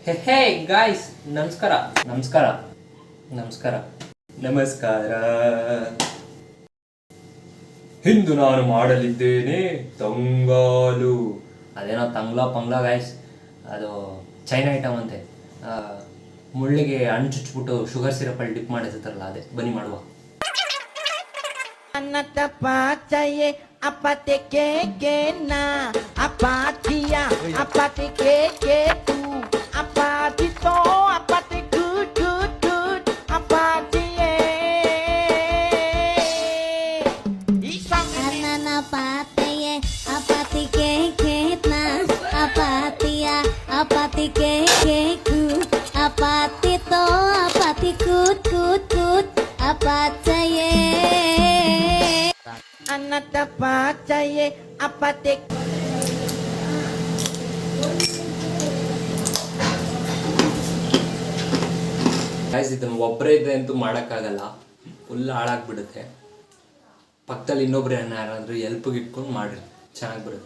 Hey guys, ನಮಸ್ಕಾರ ನಮಸ್ಕಾರ ನಮಸ್ಕಾರ ನಮಸ್ಕಾರ. ಇಂದು ನಾನು ಮಾಡಲಿದ್ದೇನೆ ತಂಗಾಲು. ಅದೇನೋ ತಂಗ್ಲ ಗಾಯ್ಸ್, ಅದು ಚೈನಾ ಐಟಮ್ ಅಂತೆ. ಮುಳ್ಳಿಗೆ ಹಣ್ಣು ಚುಚ್ಬಿಟ್ಟು ಶುಗರ್ ಸಿರಪಲ್ಲಿ ಡಿಪ್ ಮಾಡಿರ್ತಾರಲ್ಲ, ಅದೇ. ಬನ್ನಿ ಮಾಡುವ. apate que na apatia apate que tu apate to apate good apate anana apate apate que na apatia apate que tu apate to apate good apate anata pachaye apate. Guys, ಇದನ್ನು ಒಬ್ಬರೇ ಇದೆ ಅಂತೂ ಮಾಡೋಕ್ಕಾಗಲ್ಲ, full ಹಾಳಾಗ್ಬಿಡುತ್ತೆ. ಪಕ್ಕದಲ್ಲಿ ಇನ್ನೊಬ್ರು ಯಾರಾದರೂ ಎಲ್ಪಿಗೆ ಇಟ್ಕೊಂಡು ಮಾಡಿರಿ, ಚೆನ್ನಾಗಿ ಬರುತ್ತೆ.